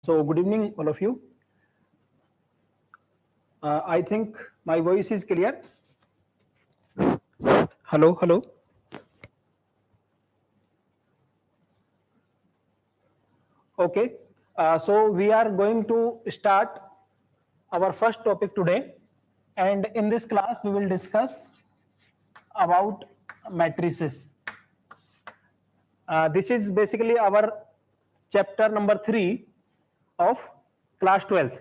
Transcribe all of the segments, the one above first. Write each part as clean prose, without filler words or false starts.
So good evening, all of you. I think my voice is clear. Hello, hello. Okay. So we are going to start our first topic today, and in this class we will discuss about matrices. This is basically our chapter number 3 of class 12th.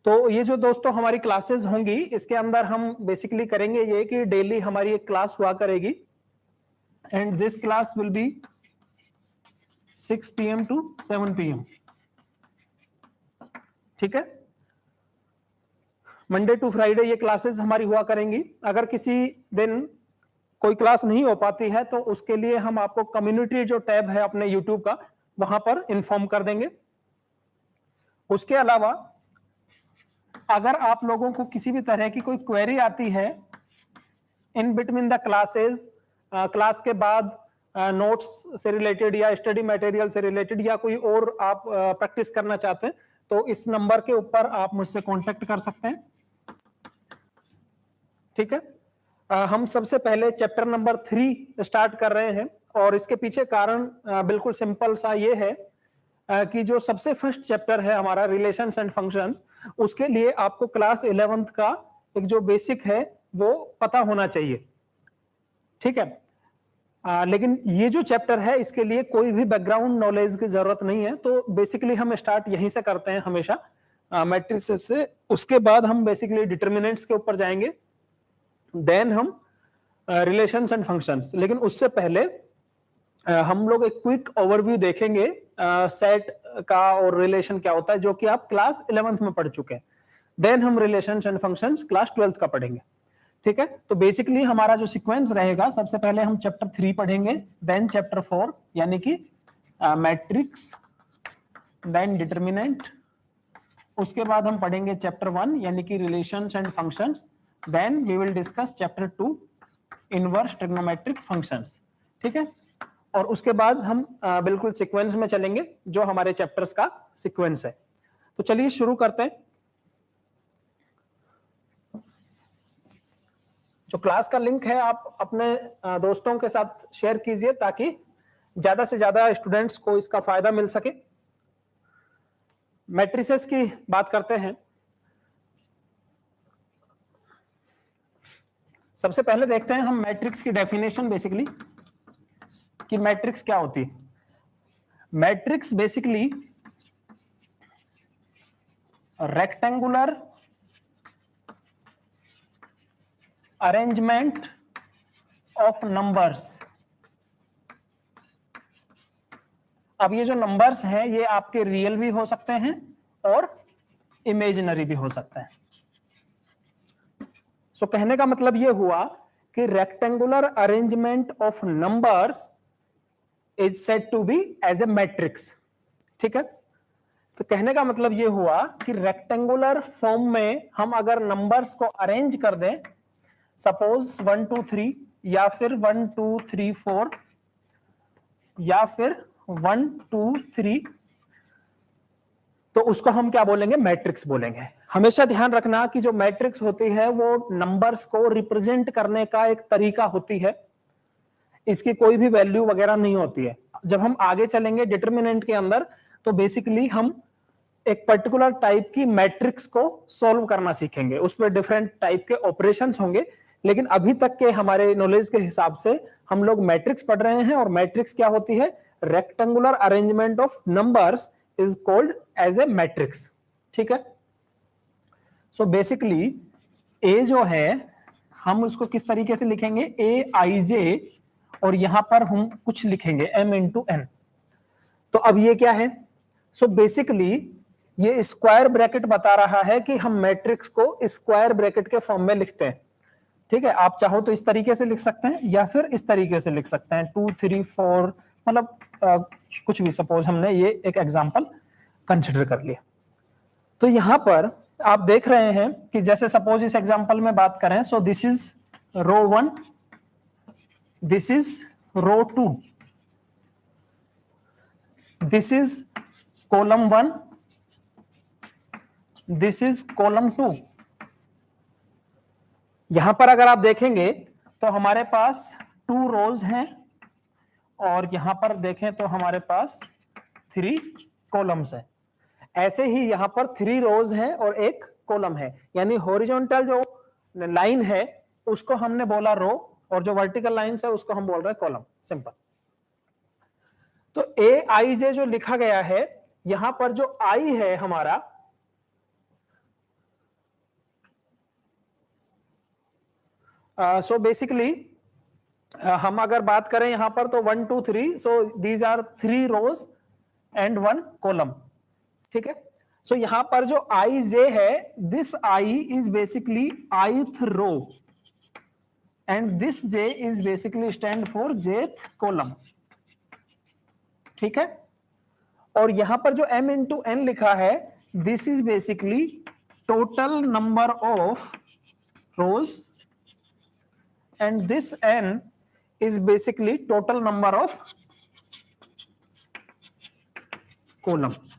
तो ये जो दोस्तों हमारी classes होंगी, इसके अंदर हम basically करेंगे ये कि डेली हमारी एक क्लास हुआ करेगी, and this class will be 6 PM to 7 PM. ठीक है, मंडे टू फ्राइडे ये क्लासेस हमारी हुआ करेंगी. अगर किसी दिन कोई क्लास नहीं हो पाती है तो उसके लिए हम आपको कम्युनिटी जो टैब है अपने यूट्यूब का, वहां पर इन्फॉर्म कर देंगे. उसके अलावा अगर आप लोगों को किसी भी तरह की कोई क्वेरी आती है in between the classes, class के बाद नोट्स से रिलेटेड या स्टडी मटेरियल से रिलेटेड या कोई और आप प्रैक्टिस करना चाहते हैं, तो इस नंबर के ऊपर आप मुझसे कांटेक्ट कर सकते हैं. ठीक है, हम सबसे पहले चैप्टर नंबर 3 स्टार्ट कर रहे हैं, और इसके पीछे कारण बिल्कुल सिंपल सा ये है कि जो सबसे फर्स्ट चैप्टर है हमारा रिलेशंस एंड फंक्शंस, उसके लिए आपको क्लास 11th का एक जो बेसिक है वो पता होना चाहिए. ठीक है, लेकिन ये जो चैप्टर है इसके लिए कोई भी बैकग्राउंड नॉलेज की जरूरत नहीं है. तो बेसिकली हम स्टार्ट यहीं से करते हैं हमेशा, मैट्रिसेस से. उसके बाद हम बेसिकली डिटर्मिनेंट्स के ऊपर जाएंगे, देन हम रिलेशंस एंड फंक्शंस. लेकिन उससे पहले हम लोग एक क्विक ओवरव्यू देखेंगे सेट का और रिलेशन क्या होता है, जो कि आप क्लास 11th में पढ़ चुके हैं. देन हम relations and functions class 12th का पढ़ेंगे. ठीक है, तो बेसिकली हमारा जो सीक्वेंस रहेगा, सबसे पहले हम चैप्टर 3 पढ़ेंगे, देन चैप्टर 4 यानी कि मैट्रिक्स, देन डिटर्मिनेंट. उसके बाद हम पढ़ेंगे चैप्टर 1 यानी कि relations and functions, then we will discuss chapter 2 inverse trigonometric functions. ठीक है, और उसके बाद हम बिल्कुल सीक्वेंस में चलेंगे जो हमारे चैप्टर्स का सीक्वेंस है. तो चलिए शुरू करते हैं. जो क्लास का लिंक है आप अपने दोस्तों के साथ शेयर कीजिए ताकि ज्यादा से ज्यादा स्टूडेंट्स को इसका फायदा मिल सके. मैट्रिसेस की बात करते हैं. सबसे पहले देखते हैं हम मैट्रिक्स की डेफिनेशन, बेसिकली कि मैट्रिक्स क्या होती है. Matrix basically rectangular arrangement of numbers. अब ये जो नंबर्स हैं ये आपके रियल भी हो सकते हैं और इमेजिनरी भी हो सकते हैं. सो कहने का मतलब ये हुआ कि rectangular arrangement of numbers is said to be as a matrix. ठीक है, तो कहने का मतलब ये हुआ कि रेक्टेंगुलर फॉर्म में हम अगर नंबर्स को अरेंज कर दें, सपोज 1 2 3 या फिर 1 2 3 4 या फिर 1 2 3, तो उसको हम क्या बोलेंगे, मैट्रिक्स बोलेंगे. हमेशा ध्यान रखना कि जो मैट्रिक्स होती है वो नंबर्स को रिप्रेजेंट करने का एक तरीका होती है, इसकी कोई भी वैल्यू वगैरह नहीं होती है. जब हम आगे चलेंगे डिटर्मिनेंट के अंदर, तो बेसिकली हम एक पर्टिकुलर टाइप की मैट्रिक्स को सॉल्व करना सीखेंगे. उसमें डिफरेंट टाइप के ऑपरेशंस होंगे, लेकिन अभी तक के हमारे नॉलेज के हिसाब से हम लोग मैट्रिक्स पढ़ रहे हैं. और मैट्रिक्स क्या होती है, rectangular arrangement of numbers is called as a matrix. ठीक है, सो बेसिकली ए जो है हम उसको किस तरीके से लिखेंगे, ए आई जे, और यहां पर हम कुछ लिखेंगे m इंटू n. तो अब ये क्या है, सो बेसिकली ये स्क्वायर ब्रैकेट बता रहा है कि हम मैट्रिक्स को स्क्वायर ब्रैकेट के फॉर्म में लिखते हैं. ठीक है, आप चाहो तो इस तरीके से लिख सकते हैं या फिर इस तरीके से लिख सकते हैं, 2 3 4, मतलब कुछ भी. सपोज हमने ये एक एग्जांपल कंसिडर कर लिया. तो यहां पर आप देख रहे हैं कि जैसे सपोज इस एग्जांपल में बात करें, so this is row 1, this is row 2, this is column 1, this is column 2। यहां पर अगर आप देखेंगे तो हमारे पास 2 रोज हैं और यहां पर देखें तो हमारे पास 3 कॉलम्स हैं। ऐसे ही यहां पर 3 रोज हैं और 1 कॉलम है, यानी हॉरिजॉन्टल जो लाइन है उसको हमने बोला रो और जो वर्टिकल लाइन है उसको हम बोल रहे हैं कॉलम। सिंपल। तो ए आई जे जो लिखा गया है, यहां पर जो आई है हमारा, सो बेसिकली हम अगर बात करें यहां पर तो 1 2 3, so these are 3 rows and 1 column. ठीक है। सो यहां पर जो आई जे है, this I is basically ith row and this J is basically stand for jth column. ठीक है। और यहां पर जो m इंटू एन लिखा है, this is basically total number of rose and this n is basically total number of columns।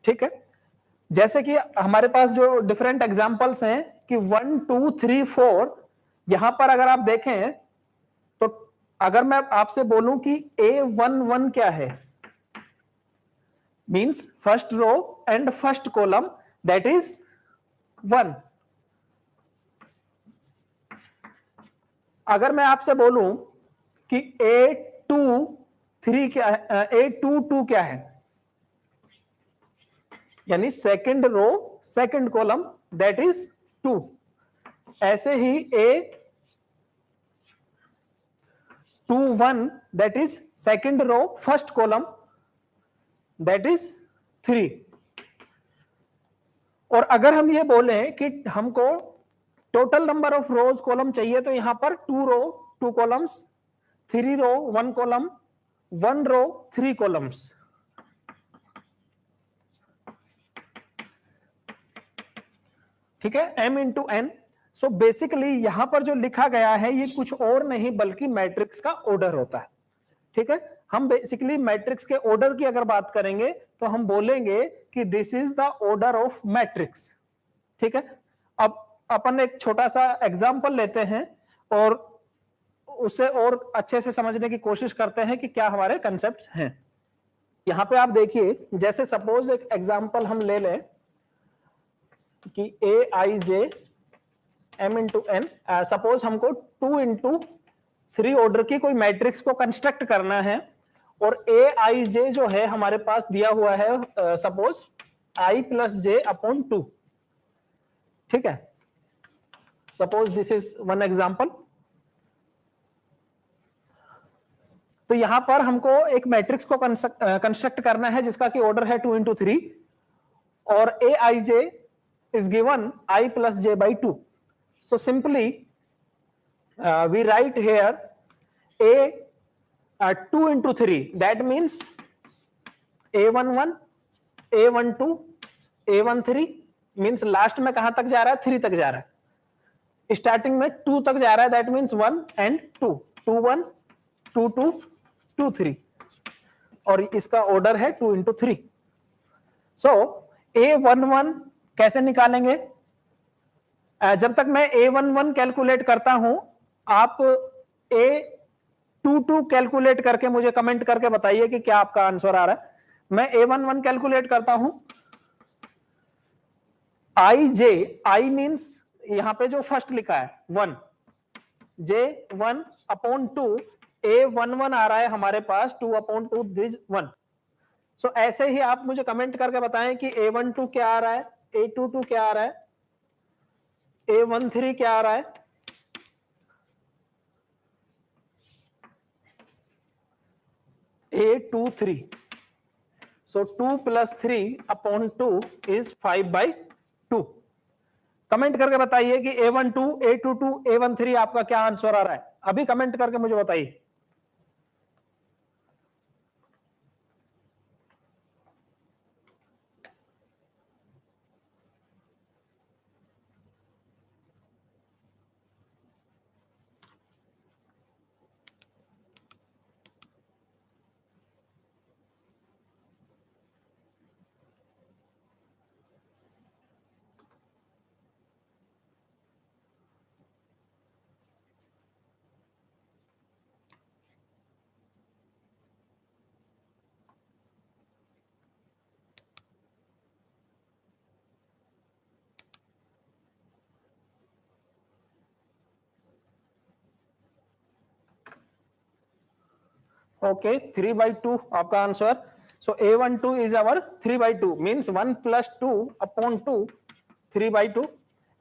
ठीक है। जैसे कि हमारे पास जो डिफरेंट एग्जांपल्स हैं कि 1 2 3 4, यहां पर अगर आप देखें तो अगर मैं आपसे बोलूं कि A11 क्या है, means first row and first column, that is 1। अगर मैं आपसे बोलूं कि A23 क्या है, A22 क्या है, यानी second row second column, that is 2। ऐसे ही A21 that is second row first column, that is 3। और अगर हम ये बोले कि हमको total number of rows column चाहिए, तो यहां पर 2 row 2 columns, 3 row 1 column, 1 row 3 columns. ठीक है। m into n. So basically यहां पर जो लिखा गया है ये कुछ और नहीं बल्कि मैट्रिक्स का ऑर्डर होता है। ठीक है। हम बेसिकली मैट्रिक्स के ऑर्डर की अगर बात करेंगे तो हम बोलेंगे कि this is the order of matrix. ठीक है। अब अपन एक छोटा सा एग्जांपल लेते हैं और उसे और अच्छे से समझने की कोशिश करते हैं कि क्या हमारे कंसेप्ट्स हैं। यहां पे आप देखिए, जैसे सपोज एक एग्जांपल हम ले लें कि ए आई जे एम इंटू एन, सपोज हमको 2 इंटू 3 ऑर्डर की कोई मैट्रिक्स को कंस्ट्रक्ट करना है और ए आई जे जो है हमारे पास दिया हुआ है suppose I plus J upon 2। ठीक है। Suppose this is one example. तो यहां पर हमको एक मैट्रिक्स को कंस्ट्रक्ट करना है जिसका कि ऑर्डर है 2 इंटू 3 और ए आई जे is given I plus j by 2. So simply we write here a 2 into 3, that means a11, a12, a13 means last में कहां तक जा रहा है, 3 तक जा रहा है, स्टार्टिंग में 2 तक जा रहा है, दैट मीन्स 1 एंड 2, 2 1 2 2 2 3 और इसका ऑर्डर है 2 इंटू 3। सो a11 कैसे निकालेंगे? जब तक मैं A11 कैलकुलेट करता हूं, आप A22 कैलकुलेट करके मुझे कमेंट करके बताइए कि क्या आपका आंसर आ रहा है। मैं A11 कैलकुलेट करता हूं, आई मींस यहां पे जो फर्स्ट लिखा है 1, J1 अपॉन 2, A11 आ रहा है हमारे पास 2 अपॉन 2 दिस 1। सो ऐसे ही आप मुझे कमेंट करके बताएं कि A12 क्या आ रहा है, A22 क्या आ रहा है, A13 क्या आ रहा है, A23। So 2 plus 3 upon 2 is 5/2। Comment करके बताइए कि A12, A22, A13 आपका क्या आंसर आ रहा है, अभी कमेंट करके मुझे बताइए। ओके 3/2 आपका आंसर। So A12 is our 3/2 means 1 + 2 upon 2 3/2।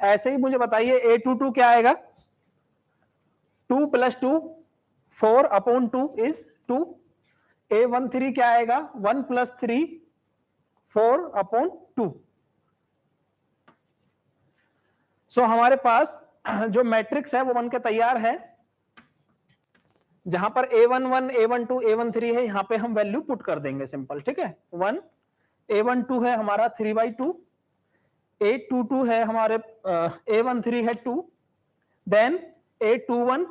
ऐसे ही मुझे बताइए A22 क्या आएगा? 2 + 2 4 अपॉन 2 इज 2। A13 क्या आएगा? 1 + 3 4 अपॉन 2। सो हमारे पास जो मैट्रिक्स है वो बन के तैयार है, जहां पर A11 A12 A13 है, यहां पे हम वैल्यू पुट कर देंगे सिंपल, ठीक है। 1 A12 है हमारा 3/2, A22 है हमारे A13 है 2, देन A21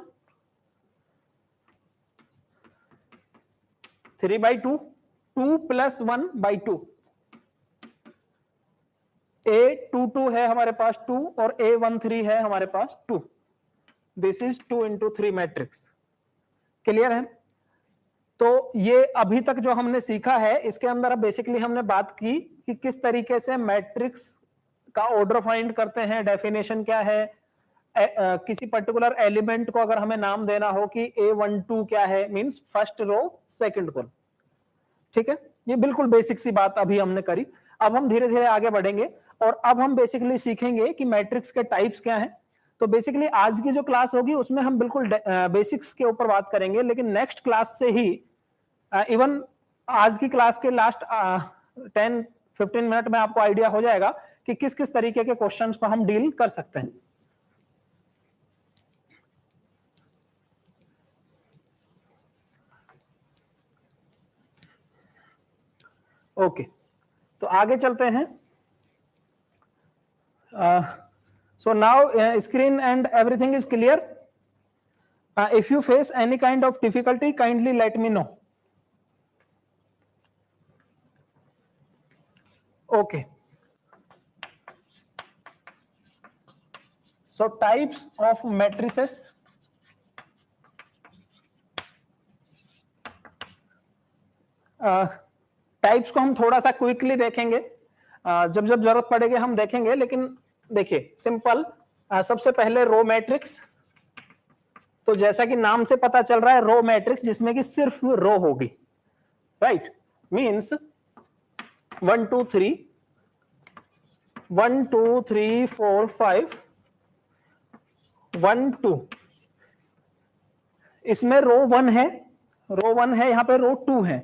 3/2 2 + 1/2, A22 है हमारे पास 2 और A13 है हमारे पास 2। This is 2 × 3 matrix. क्लियर है? तो ये अभी तक जो हमने सीखा है इसके अंदर अब बेसिकली हमने बात की कि किस तरीके से मैट्रिक्स का ऑर्डर फाइंड करते हैं, डेफिनेशन क्या है, किसी पर्टिकुलर एलिमेंट को अगर हमें नाम देना हो कि A12 क्या है, means first row second column, ठीक है। ये बिल्कुल बेसिक सी बात अभी हमने करी। अब हम धीरे धीरे आगे बढ़ेंगे और अब हम बेसिकली सीखेंगे कि मैट्रिक्स के टाइप्स क्या हैं। तो बेसिकली आज की जो क्लास होगी उसमें हम बिल्कुल बेसिक्स के ऊपर बात करेंगे, लेकिन नेक्स्ट क्लास से ही इवन आज की क्लास के लास्ट 10-15 मिनट में आपको आइडिया हो जाएगा कि किस किस तरीके के क्वेश्चंस को हम डील कर सकते हैं। ओके, तो आगे चलते हैं। So now screen and everything is clear. If you face any kind of difficulty kindly let me know. Okay, so types of matrices. Types को हम थोड़ा सा क्विकली देखेंगे, जब जब जरूरत पड़ेगी हम देखेंगे, लेकिन देखिए सिंपल। सबसे पहले रो मैट्रिक्स। तो जैसा कि नाम से पता चल रहा है रो मैट्रिक्स, जिसमें कि सिर्फ रो होगी, राइट। मींस 1 2 3 1 2 3 4 5 1 2। इसमें रो 1 है, रो 1 है, यहां पे रो 2 है।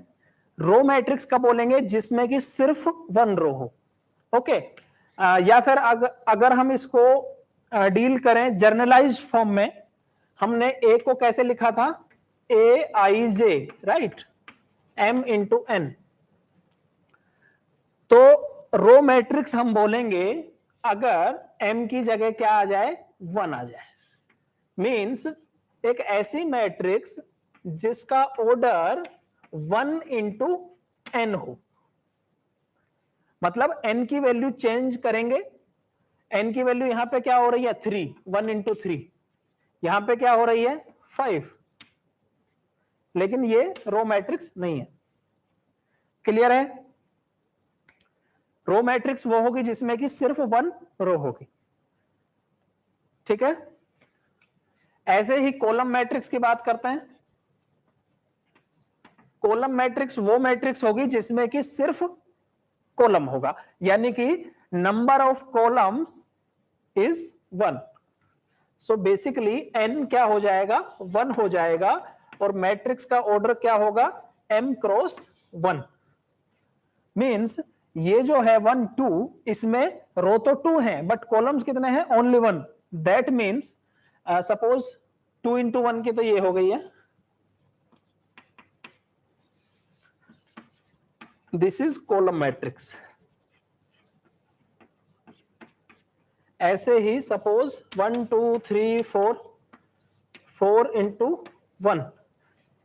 रो मैट्रिक्स कब बोलेंगे? जिसमें कि सिर्फ 1 रो हो। ओके, या फिर अगर हम इसको डील करें जर्नलाइज फॉर्म में, हमने ए को कैसे लिखा था? AIJ, right, M × N। तो रो मैट्रिक्स हम बोलेंगे अगर M की जगह क्या आ जाए? 1 आ जाए। मींस एक ऐसी मैट्रिक्स जिसका ऑर्डर 1 × N हो। मतलब n की वैल्यू चेंज करेंगे। n की वैल्यू यहां पे क्या हो रही है? 3, 1 × 3। यहां पे क्या हो रही है? 5। लेकिन ये रो मैट्रिक्स नहीं है। क्लियर है? रो मैट्रिक्स वो होगी जिसमें कि सिर्फ 1 रो होगी, ठीक है। ऐसे ही कॉलम मैट्रिक्स की बात करते हैं। कॉलम मैट्रिक्स वो मैट्रिक्स होगी जिसमें कि सिर्फ कॉलम होगा, यानी कि number of columns is 1। So basically n क्या हो जाएगा? 1 हो जाएगा, और मैट्रिक्स का ऑर्डर क्या होगा? m × 1। मींस ये जो है 1 2, इसमें रो तो 2 है बट कॉलम्स कितने हैं? ओनली 1। दैट मींस सपोज 2 × 1 की तो ये हो गई है, दिस इज कॉलम मैट्रिक्स। ऐसे ही सपोज 1 2 3 4 4 × 1,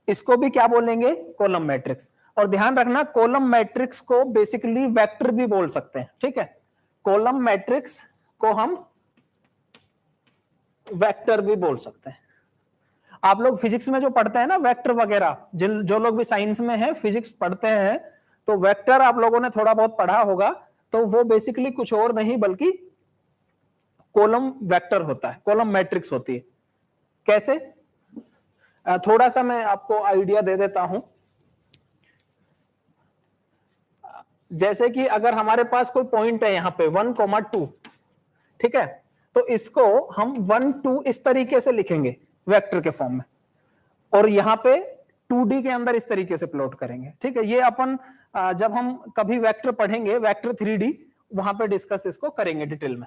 इसको भी क्या बोलेंगे? Column matrix. और ध्यान रखना, कॉलम मैट्रिक्स को बेसिकली वेक्टर भी बोल सकते हैं, ठीक है। कॉलम मैट्रिक्स को हम वेक्टर भी बोल सकते हैं। आप लोग फिजिक्स में जो पढ़ते हैं ना वेक्टर वगैरह, जो लोग भी साइंस में है, फिजिक्स पढ़ते हैं, तो वेक्टर आप लोगों ने थोड़ा बहुत पढ़ा होगा। तो वो बेसिकली कुछ और नहीं बल्कि कॉलम वेक्टर होता है, कॉलम मैट्रिक्स होती है। कैसे? थोड़ा सा मैं आपको आइडिया दे देता हूं। जैसे कि अगर हमारे पास कोई पॉइंट है यहाँ पे 1,2, ठीक है, तो इसको हम 1 2 इस तरीके से लिखेंगे वेक्टर के फॉर्म में, और यहाँ पे 2D के अंदर इस तरीके से प्लॉट करेंगे। ठीक है, ये अपन जब हम कभी वेक्टर पढ़ेंगे, वेक्टर 3D, वहां पे डिस्कस इसको करेंगे डिटेल में।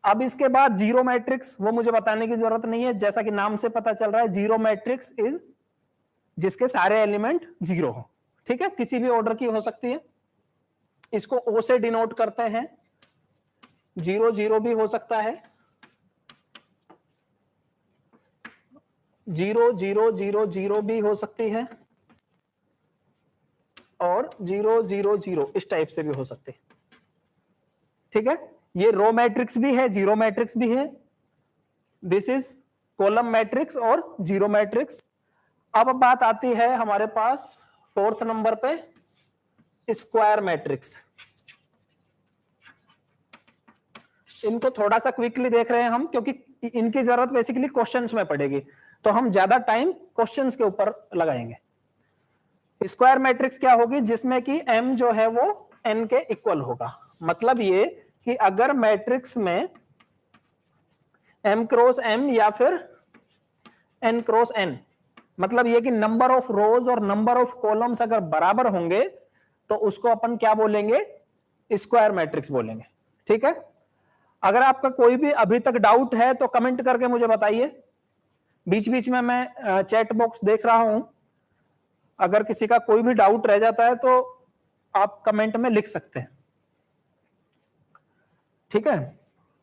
अब इसके बाद जीरो मैट्रिक्स, वो मुझे बताने की जरूरत नहीं है, जैसा कि नाम से पता चल रहा है, जीरो मैट्रिक्स इज जिसके सारे एलिमेंट जीरो हो। ठीक है, किसी भी ऑर्डर की हो सकती है, इसको ओ से डिनोट करते हैं, 0 0 भी हो सकता है, 0 0 0 0 भी हो सकती है, और 0 0 0 इस टाइप से भी हो सकती है। ठीक है, ये रो मैट्रिक्स भी है, जीरो मैट्रिक्स भी है, दिस इज कॉलम मैट्रिक्स और जीरो मैट्रिक्स। अब बात आती है हमारे पास 4th नंबर पे, स्क्वायर मैट्रिक्स। इनको थोड़ा सा क्विकली देख रहे हैं हम, क्योंकि इनकी जरूरत बेसिकली क्वेश्चंस में पड़ेगी, तो हम ज्यादा टाइम क्वेश्चंस के ऊपर लगाएंगे। स्क्वायर मैट्रिक्स क्या होगी? जिसमें कि m जो है वो n के इक्वल होगा। मतलब ये कि अगर मैट्रिक्स में m क्रॉस m या फिर n क्रॉस n, मतलब ये कि नंबर ऑफ रोज और नंबर ऑफ कॉलम्स अगर बराबर होंगे तो उसको अपन क्या बोलेंगे? स्क्वायर मैट्रिक्स बोलेंगे। ठीक है, अगर आपका कोई भी अभी तक डाउट है तो कमेंट करके मुझे बताइए। बीच बीच में मैं चैट बॉक्स देख रहा हूं, अगर किसी का कोई भी डाउट रह जाता है तो आप कमेंट में लिख सकते हैं। ठीक है,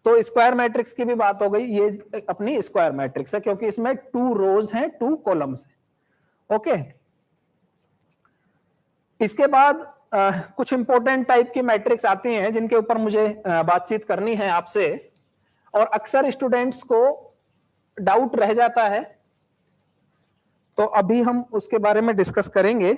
तो स्क्वायर मैट्रिक्स की भी बात हो गई। ये अपनी स्क्वायर मैट्रिक्स है क्योंकि इसमें 2 रोज हैं, 2 कॉलम्स हैं। ओके, इसके बाद कुछ इंपॉर्टेंट टाइप की मैट्रिक्स आती हैं जिनके ऊपर मुझे बातचीत करनी है आपसे, और अक्सर स्टूडेंट्स को डाउट रह जाता है, तो अभी हम उसके बारे में डिस्कस करेंगे।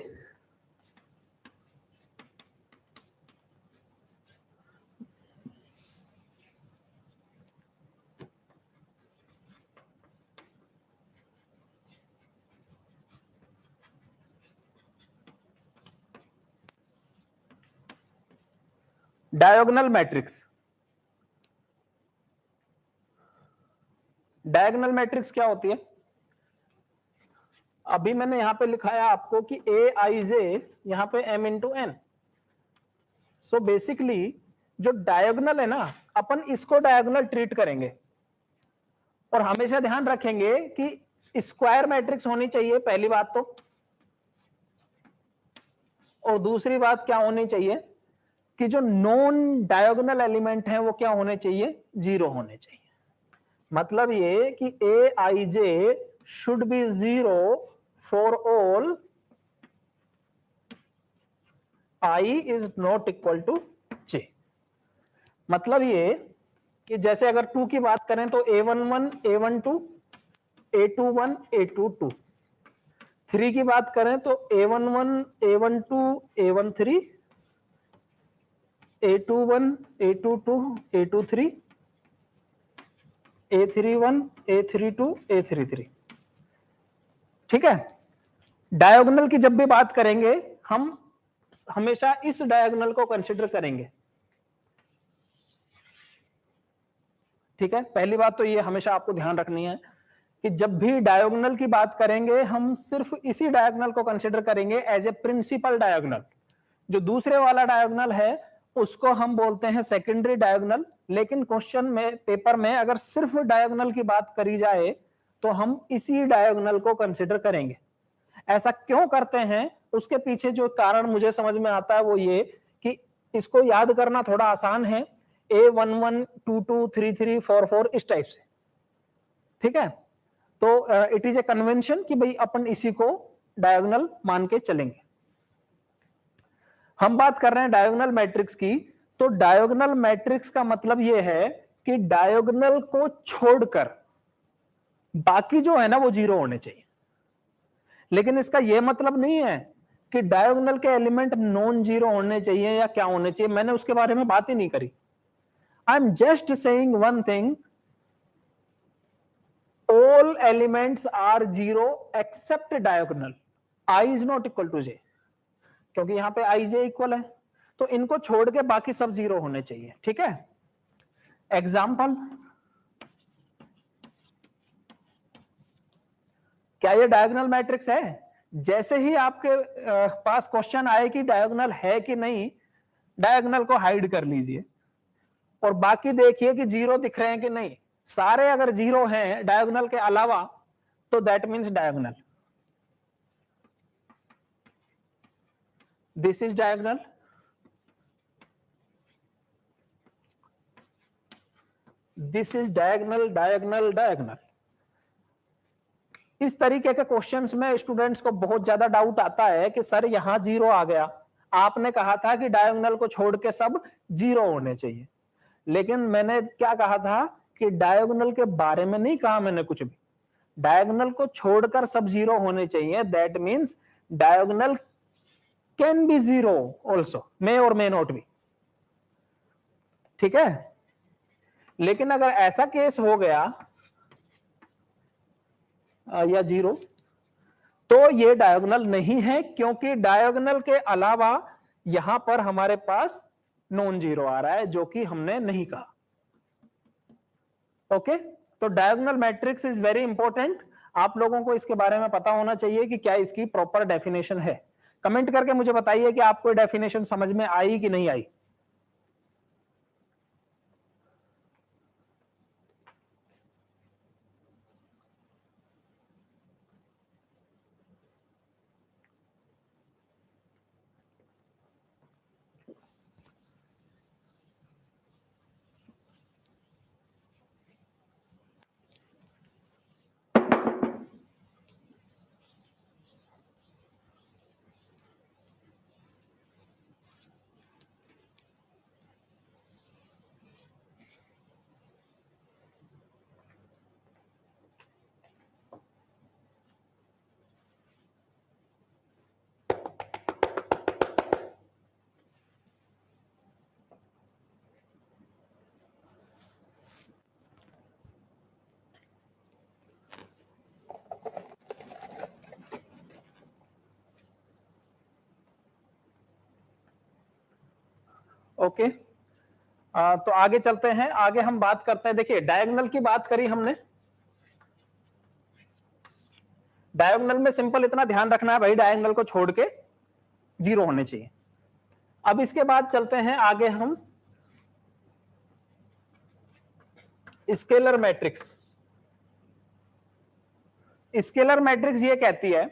Diagonal matrix. डायगोनल मैट्रिक्स क्या होती है? अभी मैंने यहां पे लिखाया आपको कि aij, यहां पे m into n। So basically जो डायगोनल है ना, अपन इसको डायगोनल ट्रीट करेंगे, और हमेशा ध्यान रखेंगे कि स्क्वायर मैट्रिक्स होनी चाहिए, पहली बात तो, और दूसरी बात क्या होनी चाहिए कि जो नॉन डायगोनल एलिमेंट है वो क्या होने चाहिए? जीरो होने चाहिए। मतलब ये कि aij should be zero for all I is not equal to j। मतलब ये कि जैसे अगर 2 की बात करें तो a11 a12 a21 a22, 3 की बात करें तो a11 a12 a13 a21 a22 a23 a31 a32 a33। ठीक है, डायगोनल की जब भी बात करेंगे हम हमेशा इस डायगोनल को कंसीडर करेंगे। ठीक है, पहली बात तो ये हमेशा आपको ध्यान रखनी है कि जब भी डायगोनल की बात करेंगे हम सिर्फ इसी डायगोनल को कंसीडर करेंगे एज ए प्रिंसिपल डायगोनल। जो दूसरे वाला डायगोनल है उसको हम बोलते हैं सेकेंडरी डायगोनल। लेकिन क्वेश्चन में, पेपर में अगर सिर्फ डायगोनल की बात करी जाए तो हम इसी डायगोनल को कंसीडर करेंगे। ऐसा क्यों करते हैं, उसके पीछे जो कारण मुझे समझ में आता है वो ये कि इसको याद करना थोड़ा आसान है, A11 22 33 44 इस टाइप से। ठीक है, तो इट इज ए कन्वेंशन कि भाई अपन इसी को डायगोनल मान के चलेंगे। हम बात कर रहे हैं डायगोनल मैट्रिक्स की, तो डायगोनल मैट्रिक्स का मतलब यह है कि डायगोनल को छोड़कर बाकी जो है ना वो जीरो होने चाहिए। लेकिन इसका यह मतलब नहीं है कि डायगोनल के एलिमेंट नॉन जीरो होने चाहिए या क्या होने चाहिए, मैंने उसके बारे में बात ही नहीं करी। I am just saying one thing all elements are 0 except diagonal I is not equal to j, क्योंकि यहां पे i j इक्वल है, तो इनको छोड़ के बाकी सब 0 होने चाहिए। ठीक है, एग्जाम्पल, क्या ये डायगोनल मैट्रिक्स है? जैसे ही आपके पास क्वेश्चन आए कि डायगोनल है कि नहीं, डायगोनल को हाइड कर लीजिए और बाकी देखिए कि 0 दिख रहे हैं कि नहीं। सारे अगर 0 हैं डायगोनल के अलावा, तो that means diagonal. This is diagonal, this is diagonal, diagonal, diagonal. इस तरीके के क्वेश्चंस में स्टूडेंट्स को बहुत ज्यादा डाउट आता है कि सर यहां 0 आ गया, आपने कहा था कि डायगोनल को छोड़ के सब 0 होने चाहिए। लेकिन मैंने क्या कहा था कि डायगोनल के बारे में नहीं कहा मैंने कुछ भी, डायगोनल को छोड़कर सब 0 होने चाहिए। That means diagonal can be 0 also, may और मे नॉट बी। ठीक है, लेकिन अगर ऐसा केस हो गया या 0, तो ये डायगोनल नहीं है, क्योंकि डायगोनल के अलावा यहां पर हमारे पास नॉन जीरो आ रहा है, जो कि हमने नहीं कहा। ओके, तो diagonal matrix is very important. आप लोगों को इसके बारे में पता होना चाहिए कि क्या इसकी प्रॉपर डेफिनेशन है। कमेंट करके मुझे बताइए कि आपको डेफिनेशन समझ में आई कि नहीं आई। ओके, तो आगे चलते हैं। आगे हम बात करते हैं, देखिए डायगोनल की बात करी हमने। डायगोनल में सिंपल इतना ध्यान रखना है भाई, डायगोनल को छोड़ के 0 होने चाहिए। अब इसके बाद चलते हैं आगे हम स्केलर मैट्रिक्स। स्केलर मैट्रिक्स ये कहती है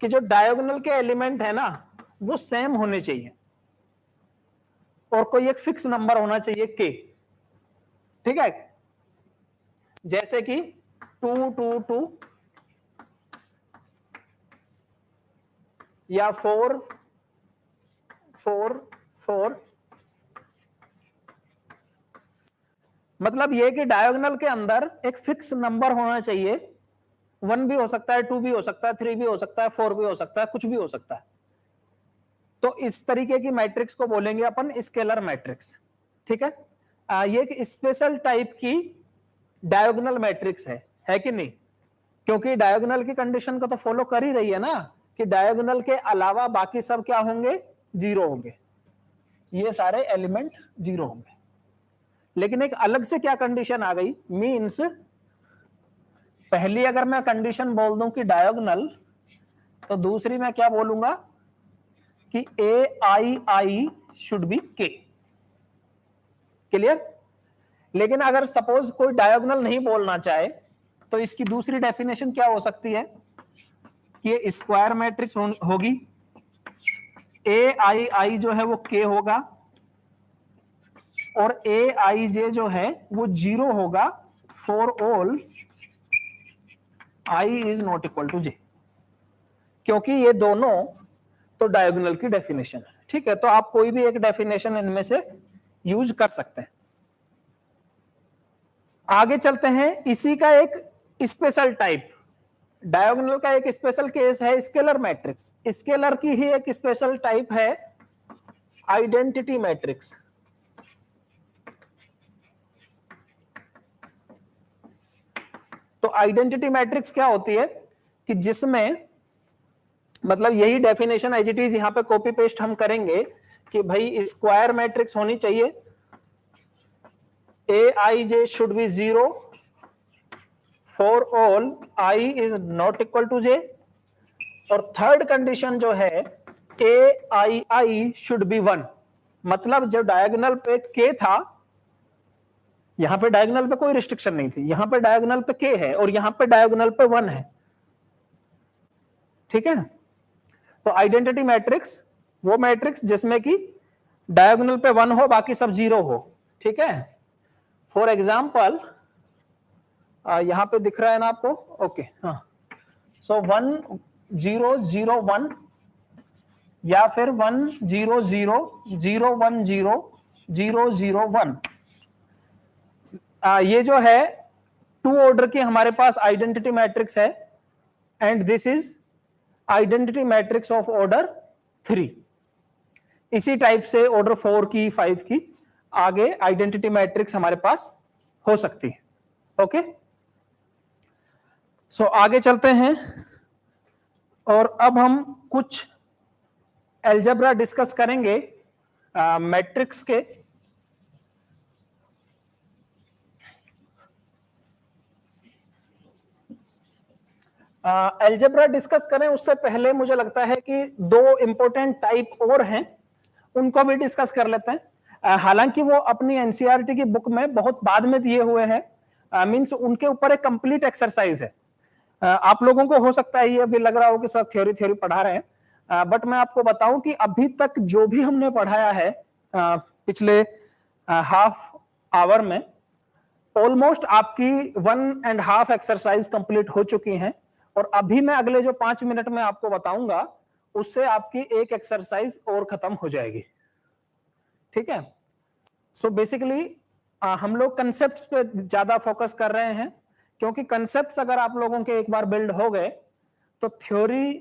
कि जो डायगोनल के एलिमेंट है ना, वो सेम होने चाहिए और कोई एक फिक्स नंबर होना चाहिए k। ठीक है, जैसे कि 2 2 2 या 4 4 4। मतलब ये कि डायगोनल के अंदर एक फिक्स नंबर होना चाहिए। 1 भी हो सकता है, 2 भी हो सकता है, 3 भी हो सकता है, 4 भी हो सकता है, कुछ भी हो सकता है। तो इस तरीके की मैट्रिक्स को बोलेंगे अपन स्केलर मैट्रिक्स। ठीक है, ये एक स्पेशल टाइप की डायगोनल मैट्रिक्स है कि नहीं? क्योंकि डायगोनल की कंडीशन को तो फॉलो कर ही रही है ना, कि डायगोनल के अलावा बाकी सब क्या होंगे? 0 होंगे, ये सारे एलिमेंट 0 होंगे। लेकिन एक अलग से क्या कंडीशन आ गई, मींस पहली अगर मैं कंडीशन बोल दूं कि डायगोनल, तो दूसरी मैं क्या बोलूंगा कि ai should be k। Clear? लेकिन अगर सपोज कोई डायगोनल नहीं बोलना चाहे, तो इसकी दूसरी डेफिनेशन क्या हो सकती है कि ये स्क्वायर मैट्रिक्स होगी, ai जो है वो k होगा और aij जो है वो 0 होगा for all i is not equal to j, क्योंकि ये दोनों तो डायगोनल की डेफिनेशन है। ठीक है, तो आप कोई भी एक डेफिनेशन इनमें से यूज कर सकते हैं। आगे चलते हैं, इसी का एक स्पेशल टाइप, डायगोनल का एक स्पेशल केस है स्केलर मैट्रिक्स। स्केलर की ही एक स्पेशल टाइप है आइडेंटिटी मैट्रिक्स। तो आइडेंटिटी मैट्रिक्स क्या होती है कि जिसमें मतलब यही डेफिनेशन एज इट इज यहां पे कॉपी पेस्ट हम करेंगे कि भाई स्क्वायर मैट्रिक्स होनी चाहिए, Aij should be 0 for all I is not equal to j, और थर्ड कंडीशन जो है Aii should be 1, मतलब जो डायगोनल पे k था, यहां पे डायगोनल पे कोई रिस्ट्रिक्शन नहीं थी, यहां पे डायगोनल पे k है और यहां पे डायगोनल पे 1 है, ठीक है। तो आइडेंटिटी मैट्रिक्स वो मैट्रिक्स जिसमें कि डायगोनल पे 1 हो बाकी सब 0 हो, ठीक है। फॉर एग्जाम्पल यहां पे दिख रहा है ना आपको, ओके, हाँ, सो 1 0 0 1 या फिर 1 0 0 0 1 0 0 0 1, ये जो है 2 ऑर्डर की हमारे पास आइडेंटिटी मैट्रिक्स है, and this is identity matrix of order 3। इसी टाइप से ऑर्डर 4 की 5 की आगे आइडेंटिटी मैट्रिक्स हमारे पास हो सकती है, ओके। सो आगे चलते हैं और अब हम कुछ अलजेब्रा डिस्कस करेंगे मैट्रिक्स के। अलजेब्रा डिस्कस करें उससे पहले मुझे लगता है कि 2 इंपॉर्टेंट टाइप और हैं, उनको भी डिस्कस कर लेते हैं। हालांकि वो अपनी एनसीईआरटी की बुक में बहुत बाद में दिए हुए हैं, मींस उनके ऊपर एक कंप्लीट एक्सरसाइज है। आप लोगों को हो सकता है ये अभी लग रहा हो कि सर थ्योरी पढ़ा रहे हैं, बट मैं आपको बताऊं कि अभी तक जो भी हमने पढ़ाया है पिछले हाफ आवर में, ऑलमोस्ट आपकी 1.5 एक्सरसाइज कंप्लीट हो चुकी हैं, और अभी मैं अगले जो 5 मिनट में आपको बताऊंगा उससे आपकी एक एक्सरसाइज और खत्म हो जाएगी, ठीक है। सो बेसिकली हम लोग कंसेप्ट्स पे ज्यादा फोकस कर रहे हैं, क्योंकि कंसेप्ट्स अगर आप लोगों के एक बार बिल्ड हो गए तो थ्योरी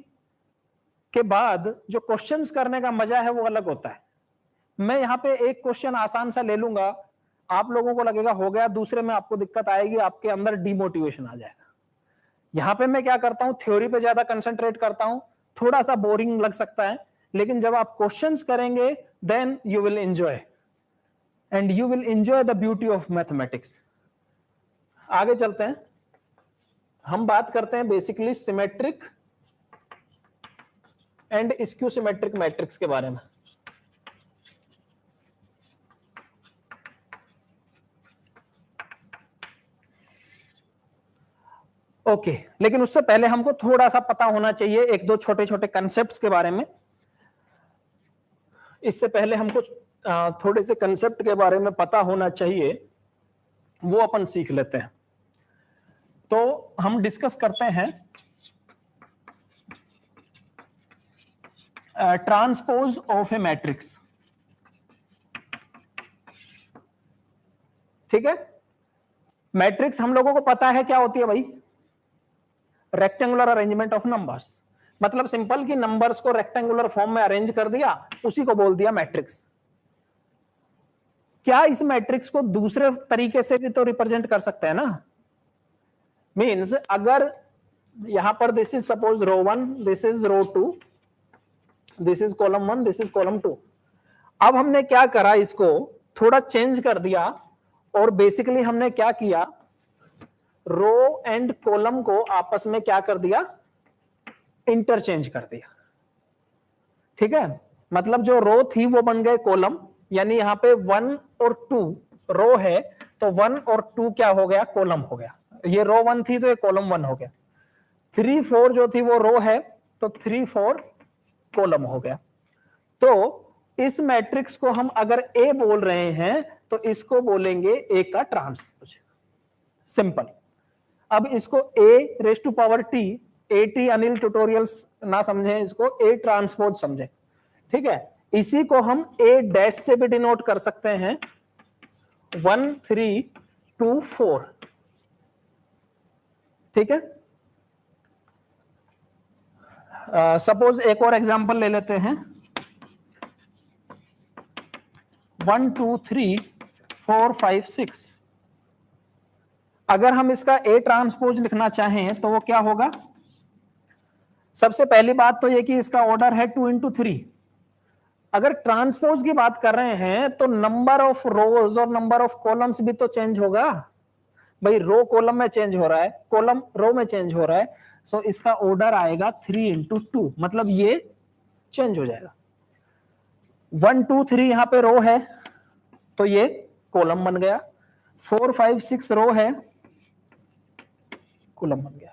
के बाद जो क्वेश्चंस करने का मजा है वो अलग होता है। मैं यहाँ पे एक क्वेश्चन आसान सा ले लूंगा, आप लोगों को लगेगा हो गया, दूसरे में आपको दिक्कत आएगी, आपके अंदर डिमोटिवेशन आ जाएगा। यहाँ पे मैं क्या करता हूँ, थ्योरी पे ज्यादा कंसंट्रेट करता हूँ, थोड़ा सा बोरिंग लग सकता है, लेकिन जब आप क्वेश्चंस करेंगे then you will enjoy, and you will enjoy the beauty of mathematics. आगे चलते हैं, हम बात करते हैं basically symmetric and skew symmetric matrix के बारे में। ओके, लेकिन उससे पहले हमको थोड़ा सा पता होना चाहिए एक दो छोटे छोटे कंसेप्ट्स के बारे में। इससे पहले हमको थोड़े से कंसेप्ट के बारे में पता होना चाहिए, वो अपन सीख लेते हैं। तो हम डिस्कस करते हैं ट्रांसपोज ऑफ ए मैट्रिक्स, ठीक है। मैट्रिक्स हम लोगों को पता है क्या होती है भाई, रेक्टेंगुलर अरेंजमेंट ऑफ नंबर्स, मतलब सिंपल कि नंबर्स को रेक्टेंगुलर फॉर्म में अरेंज कर दिया, उसी को बोल दिया मैट्रिक्स। क्या इस मैट्रिक्स को दूसरे तरीके से भी तो रिप्रेजेंट कर सकते हैं ना, मींस अगर यहां पर this is suppose row 1, this is row 2, this is column 1, this is column 2। अब हमने क्या करा, इसको थोड़ा चेंज कर दिया, और बेसिकली हमने क्या किया, रो एंड कॉलम को आपस में क्या कर दिया, इंटरचेंज कर दिया, ठीक है। मतलब जो रो थी वो बन गए कॉलम, यानी यहां पे 1 और 2 रो है, तो 1 और 2 क्या हो गया, कॉलम हो गया। ये रो 1 थी तो ये कॉलम 1 हो गया। 3 4 जो थी वो रो है, तो 3 4 कॉलम हो गया। तो इस मैट्रिक्स को हम अगर ए बोल रहे हैं तो इसको बोलेंगे ए का ट्रांसपोज, सिंपल। अब इसको A raise to power T, A T Anil tutorials ना समझे, इसको ए ट्रांसपोज समझे, ठीक है। इसी को हम ए डैश से भी डिनोट कर सकते हैं, 1 3 2 4, ठीक है। सपोज एक और एग्जांपल ले लेते हैं, 1 2 3 4 5 6। अगर हम इसका ए ट्रांसपोज लिखना चाहें तो वो क्या होगा? सबसे पहली बात तो ये कि इसका ऑर्डर है 2 into 3। अगर ट्रांसपोज की बात कर रहे हैं तो नंबर ऑफ रोज और नंबर ऑफ कॉलम्स भी तो चेंज होगा भाई। रो कॉलम में चेंज हो रहा है, कॉलम रो में चेंज हो रहा है, सो इसका ऑर्डर आएगा 3 into 2, मतलब ये चेंज हो जाएगा। 1 2 3 यहां पे रो है तो ये कॉलम बन गया, 4 5 6 रो है, कॉलम बन गया।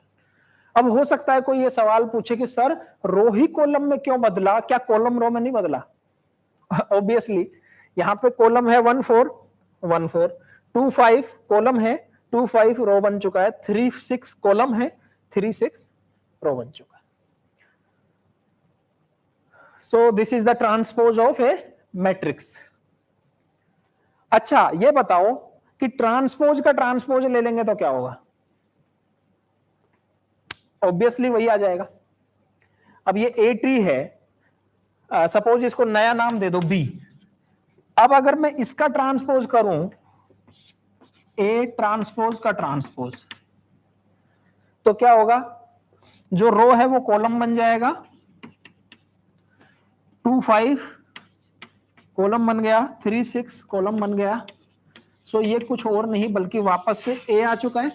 अब हो सकता है कोई ये सवाल पूछे कि सर रो ही कॉलम में क्यों बदला, क्या कॉलम रो में नहीं बदला? ऑब्वियसली यहां पे कॉलम है 1 4 1 4, 2 5 कॉलम है, 2 5 रो बन चुका है, 3 6 कॉलम है, 3 6 रो बन चुका है। सो this is the transpose of A matrix. अच्छा ये बताओ कि ट्रांसपोज का ट्रांसपोज ले लेंगे तो क्या होगा? ऑब्वियसली वही आ जाएगा। अब ये ए ट्री है, सपोज इसको नया नाम दे दो बी। अब अगर मैं इसका ट्रांसपोज करूं, ए ट्रांसपोज का ट्रांसपोज, तो क्या होगा? जो रो है वो कॉलम बन जाएगा, 2 5 कॉलम बन गया, 3 6 कॉलम बन गया। सो ये कुछ और नहीं बल्कि वापस से ए आ चुका है।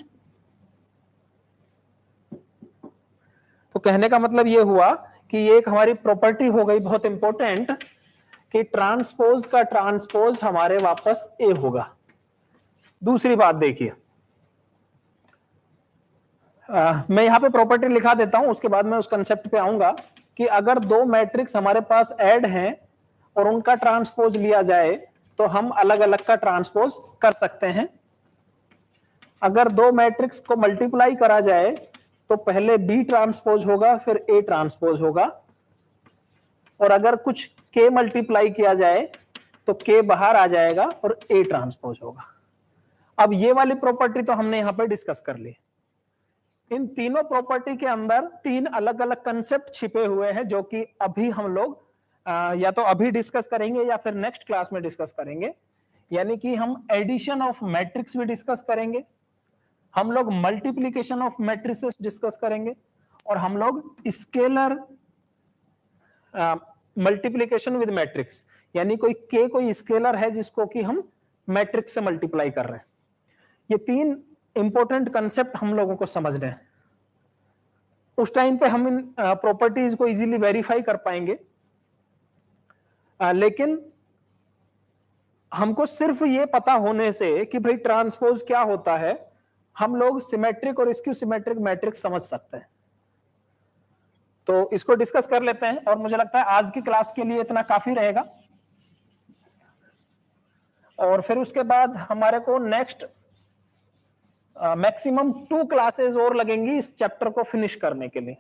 तो कहने का मतलब ये हुआ कि ये एक हमारी प्रॉपर्टी हो गई बहुत इंपॉर्टेंट कि ट्रांसपोज का ट्रांसपोज हमारे वापस ए होगा। दूसरी बात देखिए, मैं यहां पे प्रॉपर्टी लिखा देता हूं, उसके बाद मैं उस कंसेप्ट पे आऊंगा कि अगर दो मैट्रिक्स हमारे पास ऐड हैं और उनका ट्रांसपोज लिया जाए तो हम अलग अलग का ट्रांसपोज कर सकते हैं। अगर दो मैट्रिक्स को मल्टीप्लाई करा जाए तो पहले बी ट्रांसपोज होगा फिर ए ट्रांसपोज होगा, और अगर कुछ के मल्टीप्लाई किया जाए तो के बाहर आ जाएगा और ए ट्रांसपोज होगा। अब ये वाली प्रॉपर्टी तो हमने यहां पर डिस्कस कर ली। इन तीनों प्रॉपर्टी के अंदर तीन अलग अलग कंसेप्ट छिपे हुए हैं जो कि अभी हम लोग या तो अभी डिस्कस करेंगे या फिर नेक्स्ट क्लास में डिस्कस करेंगे। यानी कि हम एडिशन ऑफ मैट्रिक्स भी डिस्कस करेंगे, हम लोग मल्टीप्लीकेशन ऑफ मैट्रिसेस डिस्कस करेंगे, और हम लोग स्केलर मल्टीप्लीकेशन विद मैट्रिक्स, यानी कोई स्केलर है जिसको कि हम मैट्रिक्स से मल्टीप्लाई कर रहे हैं। ये तीन इंपॉर्टेंट कंसेप्ट हम लोगों को समझने हैं। उस टाइम पे हम इन प्रॉपर्टीज को इजीली वेरीफाई कर पाएंगे, लेकिन हमको सिर्फ ये पता होने से कि भाई ट्रांसपोज क्या होता है, हम लोग सिमेट्रिक और स्क्यू सिमेट्रिक मैट्रिक्स समझ सकते हैं। तो इसको डिस्कस कर लेते हैं, और मुझे लगता है आज की क्लास के लिए इतना काफी रहेगा, और फिर उसके बाद हमारे को नेक्स्ट मैक्सिमम 2 क्लासेस और लगेंगी इस चैप्टर को फिनिश करने के लिए।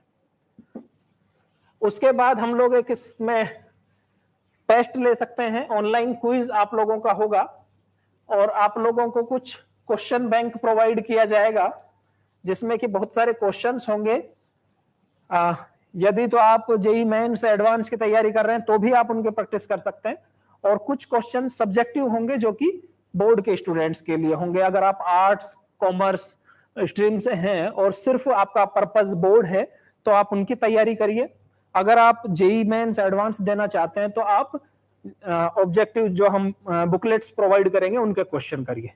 उसके बाद हम लोग एक इसमें टेस्ट ले सकते हैं, ऑनलाइन क्विज आप लोगों का होगा, और आप लोगों को कुछ क्वेश्चन बैंक प्रोवाइड किया जाएगा जिसमें कि बहुत सारे क्वेश्चंस होंगे। यदि तो आप जेई मेंस एडवांस की तैयारी कर रहे हैं तो भी आप उनके प्रैक्टिस कर सकते हैं, और कुछ क्वेश्चन सब्जेक्टिव होंगे जो कि बोर्ड के स्टूडेंट्स के लिए होंगे। अगर आप आर्ट्स कॉमर्स स्ट्रीम से हैं और सिर्फ आपका पर्पस बोर्ड है तो आप उनकी तैयारी करिए। अगर आप जेई मेंस एडवांस देना चाहते हैं तो आप ऑब्जेक्टिव जो हम बुकलेट्स प्रोवाइड करेंगे उनके क्वेश्चन करिए।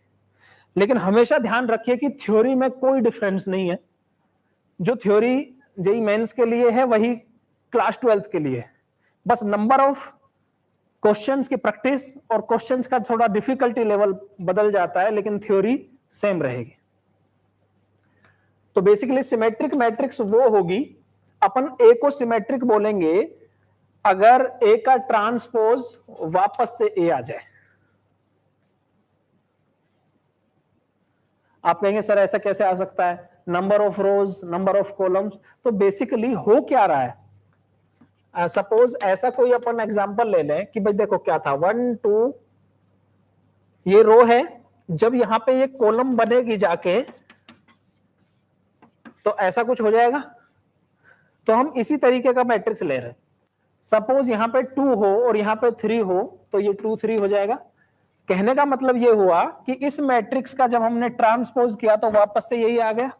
लेकिन हमेशा ध्यान रखिए कि थ्योरी में कोई डिफरेंस नहीं है। जो थ्योरी जेई मेंस के लिए है वही क्लास 12th के लिए, बस नंबर ऑफ क्वेश्चंस की प्रैक्टिस और क्वेश्चंस का थोड़ा डिफिकल्टी लेवल बदल जाता है, लेकिन थ्योरी सेम रहेगी। तो बेसिकली सिमेट्रिक मैट्रिक्स वो होगी, अपन ए को सिमेट्रिक बोलेंगे अगर ए का ट्रांसपोज वापस से ए आ जाए। आप कहेंगे सर ऐसा कैसे आ सकता है, number of rose number of columns. तो बेसिकली हो क्या रहा है, सपोज ऐसा कोई अपन एग्जांपल ले लें कि भाई देखो क्या था, 1 2 ये रो है, जब यहां पे ये कॉलम बनेगी जाके तो ऐसा कुछ हो जाएगा। तो हम इसी तरीके का मैट्रिक्स ले रहे हैं। सपोज यहां पे 2 हो और यहां पे 3 हो तो ये 2 3 हो जाएगा, कहने का मतलब ये हुआ कि इस मैट्रिक्स का जब हमने ट्रांसपोज किया तो वापस से यही आ गया।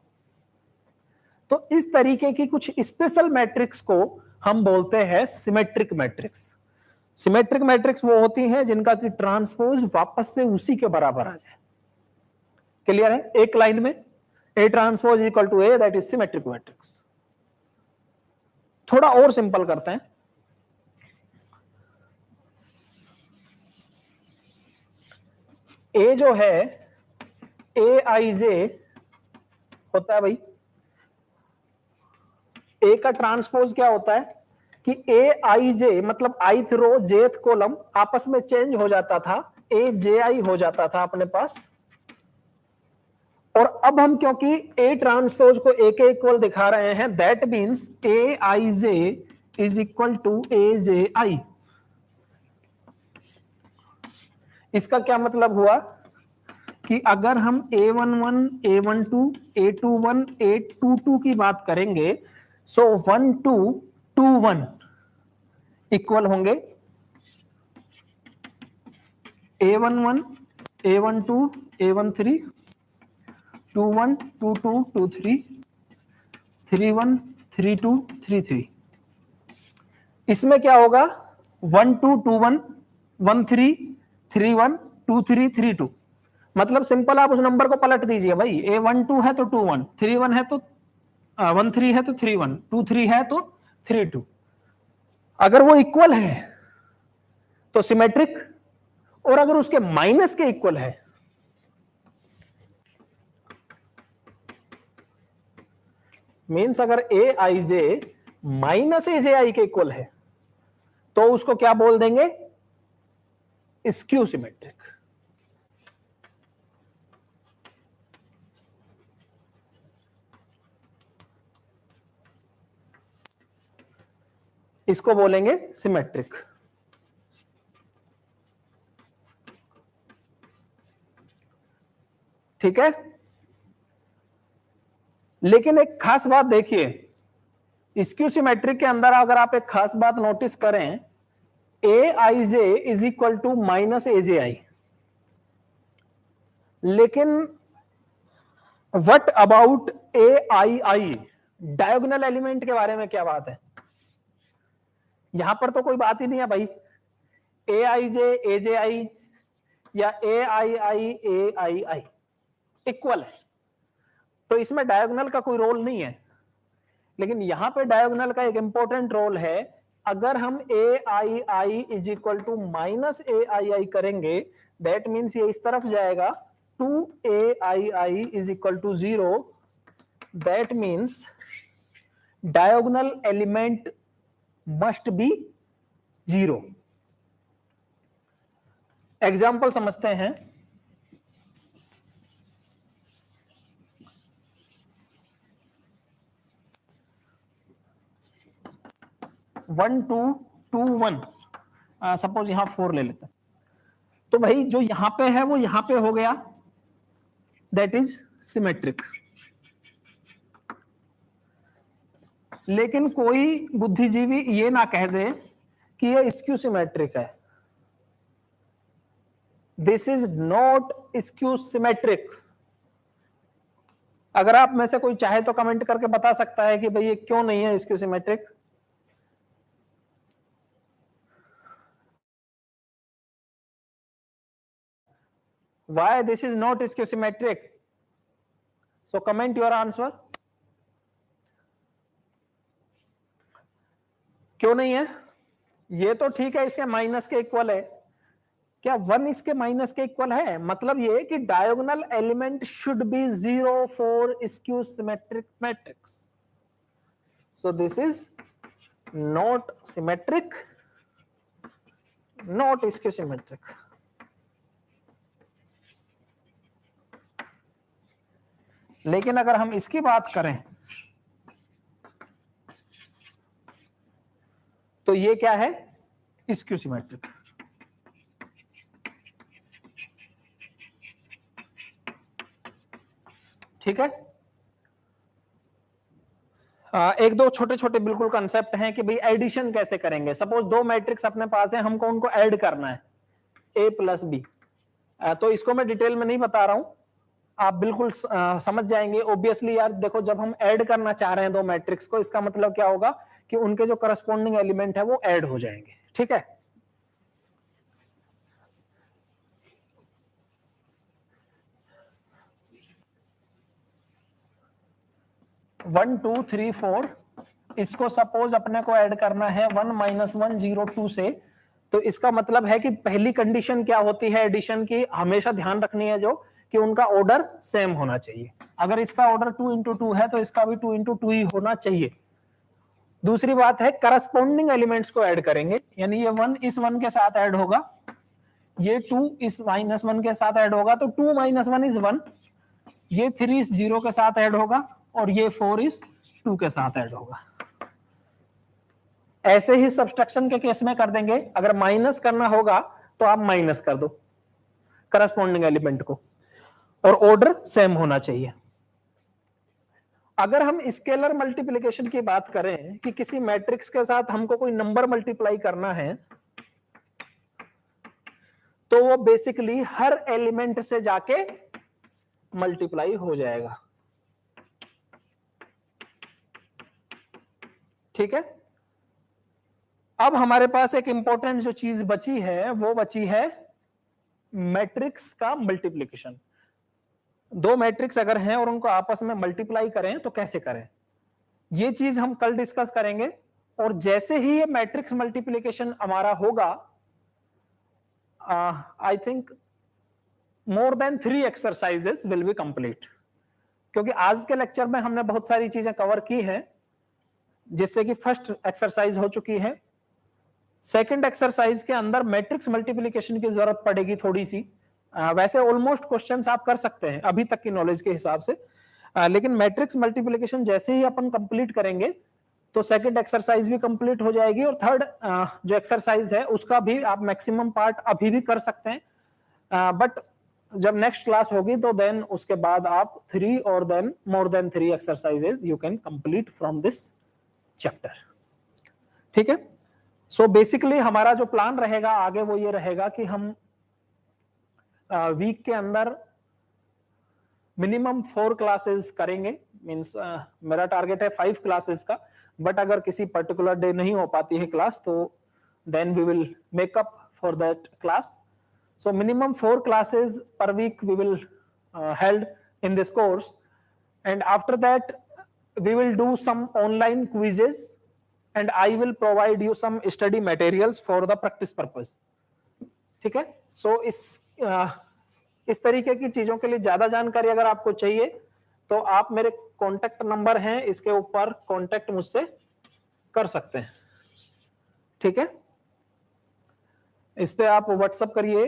तो इस तरीके की कुछ स्पेशल मैट्रिक्स को हम बोलते हैं सिमेट्रिक मैट्रिक्स। सिमेट्रिक मैट्रिक्स वो होती हैं जिनका कि ट्रांसपोज वापस से उसी के बराबर आ जाए। क्लियर है? एक लाइन में A transpose equal to A, that is symmetric matrix. थोड़ा और सिंपल करते हैं। A जो है Aij होता है भाई, A का ट्रांसपोज क्या होता है कि Aij मतलब ith रो jth कॉलम आपस में चेंज हो जाता था, Aj हो जाता था अपने पास। और अब हम क्योंकि A ट्रांसपोज को A के इक्वल दिखा रहे हैं, that means Aij is equal to Aj। इसका क्या मतलब हुआ कि अगर हम A11, A12, A21, A22 की बात करेंगे, सो 1 2 2 1 इक्वल होंगे A11, A12, A13, 21, 22, 23, 31, 32, 33। इसमें क्या होगा 1 2 2 1 1 3 3 1 2 3 3 2। मतलब सिंपल आप उस नंबर को पलट दीजिए भाई, A12 है तो 2 1, 3 1 है तो 1 3 है तो 3 1, 2 3 है तो 3 2। अगर वो इक्वल है तो सिमेट्रिक, और अगर उसके माइनस के इक्वल है मींस अगर Aij माइनस Aj के इक्वल है तो उसको क्या बोल देंगे? Skew symmetric. इसको बोलेंगे सिमेट्रिक। ठीक है, लेकिन एक खास बात देखिए, स्क्यू सिमेट्रिक के अंदर अगर आप एक खास बात नोटिस करें, Aij is equal to minus Aj, लेकिन what about Aii, diagonal element के बारे में क्या बात है? यहां पर तो कोई बात ही नहीं है भाई, Aij Aj या Aii Aii इक्वल है, तो इसमें डायगोनल का कोई रोल नहीं है। लेकिन यहां पे डायगोनल का एक इंपॉर्टेंट रोल है। अगर हम Aii is equal to minus Aii करेंगे, दैट मीन्स ये इस तरफ जाएगा, 2Aii is equal to 0, that means diagonal element must be 0। Example समझते हैं। 1 2 2 1, सपोज यहां 4 ले लेते हैं, तो भाई जो यहां पे है वो यहां पे हो गया, दैट इज सिमेट्रिक। लेकिन कोई बुद्धिजीवी ये ना कह दे कि ये स्क्यू सिमेट्रिक है। This is not skew symmetric. अगर आप में से कोई चाहे तो कमेंट करके बता सकता है कि भाई ये क्यों नहीं है skew symmetric. Why this is not skew symmetric? So comment your answer. क्यों नहीं है? ये तो ठीक है, इसके माइनस के इक्वल है। क्या 1 इसके माइनस के इक्वल है? मतलब ये कि diagonal element should be 0 for skew symmetric matrix. So this is not symmetric, not skew symmetric. लेकिन अगर हम इसकी बात करें तो ये क्या है? Skew symmetric. ठीक है, एक दो छोटे छोटे बिल्कुल कंसेप्ट हैं कि भाई एडिशन कैसे करेंगे। सपोज दो मैट्रिक्स अपने पास है, हमको उनको ऐड करना है, A प्लस बी। तो इसको मैं डिटेल में नहीं बता रहा हूं, आप बिल्कुल समझ जाएंगे। ऑब्वियसली यार देखो, जब हम ऐड करना चाह रहे हैं दो मैट्रिक्स को, इसका मतलब क्या होगा कि उनके जो करस्पॉन्डिंग एलिमेंट है वो ऐड हो जाएंगे। ठीक है, 1 2 3 4, इसको सपोज अपने को ऐड करना है 1 - 1 0 2 से, तो इसका मतलब है कि पहली कंडीशन क्या होती है एडिशन की, हमेशा ध्यान रखनी है जो कि उनका ऑर्डर सेम होना चाहिए। अगर इसका ऑर्डर 2 × 2 है तो इसका भी 2 × 2 ही होना चाहिए। दूसरी बात है करस्पॉन्डिंग एलिमेंट्स को ऐड करेंगे, यानी ये 1 इस 1 के साथ ऐड होगा, ये 2 इस -1 के साथ ऐड होगा, तो 2 - 1 इज 1, ये 3 इस 0 के साथ ऐड होगा और ये 4 इस 2 के साथ ऐड होगा। ऐसे ही सब्सट्रैक्शन के केस में कर देंगे। अगर माइनस करना होगा तो आप माइनस कर दो करस्पॉन्डिंग एलिमेंट को, और ऑर्डर सेम होना चाहिए। अगर हम स्केलर मल्टीप्लिकेशन की बात करें कि किसी मैट्रिक्स के साथ हमको कोई नंबर मल्टीप्लाई करना है, तो वो बेसिकली हर एलिमेंट से जाके मल्टीप्लाई हो जाएगा। ठीक है, अब हमारे पास एक इंपॉर्टेंट जो चीज बची है वो बची है मैट्रिक्स का मल्टीप्लिकेशन। दो मैट्रिक्स अगर हैं और उनको आपस में मल्टीप्लाई करें तो कैसे करें, ये चीज हम कल डिस्कस करेंगे। और जैसे ही ये मैट्रिक्स मल्टीप्लिकेशन हमारा होगा, I think more than 3 exercises will be complete, क्योंकि आज के लेक्चर में हमने बहुत सारी चीजें कवर की हैं, जिससे कि फर्स्ट एक्सरसाइज हो चुकी है। सेकंड एक्सरसाइज के अंदर मैट्रिक्स मल्टीप्लिकेशन की जरूरत पड़ेगी थोड़ी सी। वैसे ऑलमोस्ट क्वेश्चंस आप कर सकते हैं अभी तक की नॉलेज के हिसाब से, लेकिन मैट्रिक्स मल्टीप्लिकेशन जैसे ही अपन कंप्लीट करेंगे तो सेकंड एक्सरसाइज भी कंप्लीट हो जाएगी, और थर्ड जो एक्सरसाइज है उसका भी आप मैक्सिमम पार्ट अभी भी कर सकते हैं, बट जब नेक्स्ट क्लास होगी तो देन उसके बाद आप 3 और then more than 3 exercises you can complete from this chapter. ठीक है, सो बेसिकली हमारा जो प्लान रहेगा आगे वो ये रहेगा कि हम वीक के अंदर मिनिमम 4 क्लासेस करेंगे। मींस मेरा टारगेट है 5 क्लासेस का, बट अगर किसी पर्टिकुलर डे नहीं हो पाती है क्लास तो then we will make up for that class. So minimum 4 classes per week we will held in this course, and after that we will do some online quizzes and I will provide you some study materials for the practice purpose. ठीक है, सो इस तरीके की चीजों के लिए ज्यादा जानकारी अगर आपको चाहिए तो आप मेरे कॉन्टेक्ट नंबर हैं इसके ऊपर कॉन्टेक्ट मुझसे कर सकते हैं। ठीक है, इस पे आप व्हाट्सएप करिए,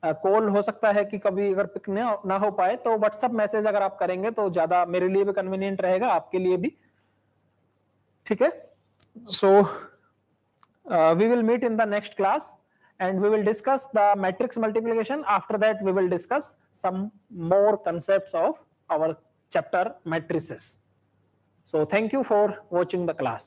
कॉल हो सकता है कि कभी अगर पिक ना हो पाए तो व्हाट्सएप मैसेज अगर आप करेंगे तो ज्यादा मेरे लिए भी कन्वीनियंट रहेगा, आपके लिए भी। ठीक है, so we will meet in the next class and we will discuss the matrix multiplication. After that we will discuss some more concepts of our chapter matrices. So thank you for watching the class.